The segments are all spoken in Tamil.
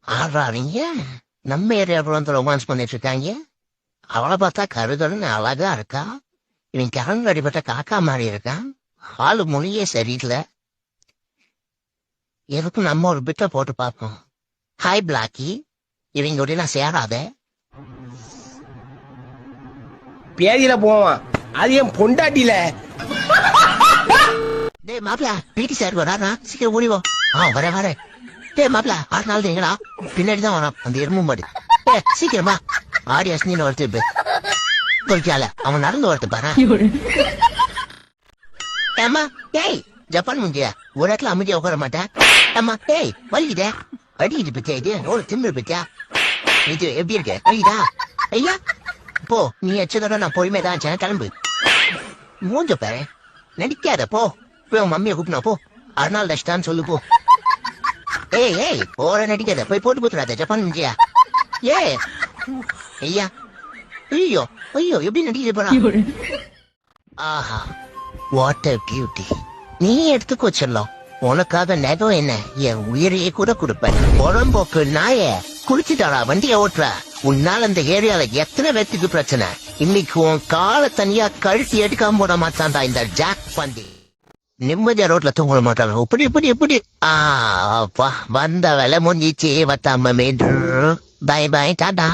ஆடுறாங்க நம்ம ஏரியாவில் ரொமான்ஸ் பண்ணிட்டு இருக்காங்க. அவளை பார்த்தா கருதல்னு அழகா இருக்கா. இவன் கரண்ட் அடிபட்ட காக்கா மாதிரி இருக்கான். ஆளு மொழியே சரியில்லை. எதுக்கும் நம்ம ஒரு பிட்ட போட்டு பார்ப்போம். ஹாய் பிளாக்கி, இவங்க நான் சேராத. பேதியில போவான், அது என் பொண்டாட்டில. டே மாப்பிள, பிடி சார் வரானா? சீக்கிரம் ஓடிவோ. வர வர. டே மாப்பிள, 6 நாள் எங்கடா? பின்னாடிதான் வரான் அந்த எறும்பு மாடு. சீக்கிரமா ஆடி அஸ்னின்னு வரத்து குறிக்கால அவன் நடந்து வரத்து பாரு. ஏமா ஏய், ஜப்பான் முந்தியா ஒரு இடத்துல அமைதியா உட்கார மாட்டேன். ஏமா ஏய், வலிக்குதே அடிக்கிட்டு பத்தியா? இது ஒரு திமிரு பத்தியா? இது எப்படி இருக்கு? வலிக்குதா? ஐயா போ, நீ எச்சதோட நான் பொறுமையா தான் கிளம்பு. மூஞ்ச பாரு, நடிக்காத போ. போய் மம்மியை கூப்பினா போ. 6 நாள் தஷ்டான்னு சொல்லு போ. ஏய் ஏய், போற நடிக்காத, போய் போட்டு போத்துறாத ஜப்பான் முந்தியா. ஏ ஐயா, ஐயோ ஐயோ, எப்படி நடிக்க போறா? ஆஹா, வாட் a பியூட்டி. நீ எடுத்துக்கோ செல்லம், உனக்காக நகம் என்ன என் உயிரையே கூட கொடுப்பேன். உடம்போக்கு நாய குளிச்சுட்டாரா வண்டிய ஓட்டுற? உன்னால அந்த ஏரியால எத்தனை பேத்துக்கு பிரச்சனை. இன்னைக்கு உன் காலை தனியா கழுத்தி எடுக்காம போட மாட்டான்டா இந்த ஜாக் பந்தி. நிம்மதியா ரோட்ல தூங்க மாட்டாங்க. இப்படி இப்படி இப்படி அப்பா வந்த வேலை முடிஞ்சிச்சு. வத்தாம மேடு. Bye bye, tata.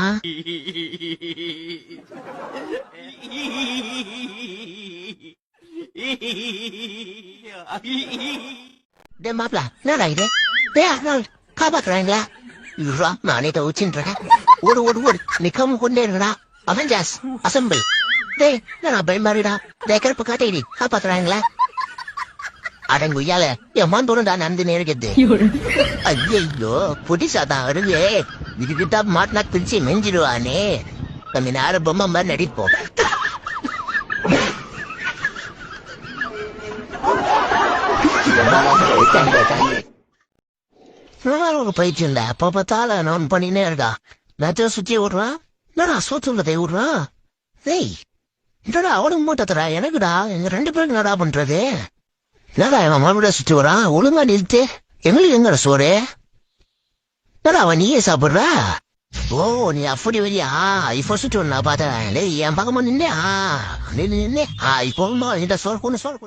டே மாப்ள, என்னடா இது? டே காப்பாத்துறாங்களா? இருடா, நானே தவிச்சுன்றேன். ஓடு ஓடு ஓடு, நிக்காம கொண்டே இருக்கடா. Avengers assemble. டே நான் பயமாறிடா. டே கருப்பு காட்டேடி, காப்பாத்துறாங்களா? அடங்குயால எம்மான் தோணுடா நந்து நேருக்குது. ஐயோ, புடிசாதான் வருது. இதுகிட்ட மாட்டினா பிரிச்சு மெஞ்சிடுவானே. கொஞ்ச நேரம் பொம்மை மாதிரி நடிப்போம். பயிற்சி இல்ல, அப்ப பார்த்தாலும் நான் பண்ணினே இருக்கா. நச்ச சுத்தி விடுறான். என்னடா சோத்துள்ளதை விடுறான்? டேய் என்னடா அவனுக்கு மூட்டத்துறா, எனக்குடா. எங்க 2 பேருக்கு என்னடா பண்றது? என்னடா அவன் மறுபடியும் சுத்தி வரான்? ஒழுங்கா நிறுத்து. எங்களுக்கு எங்கட சோறு? என்னடா அவன் நீயே சாப்பிடுறா? ஓ, நீ அப்படி வரியா? இப்போ சுத்தி ஒண்ணு பார்த்தேன். என் பக்கமா நின்னே. நின்று இப்போ இந்த சோறு கொண்டு சோறு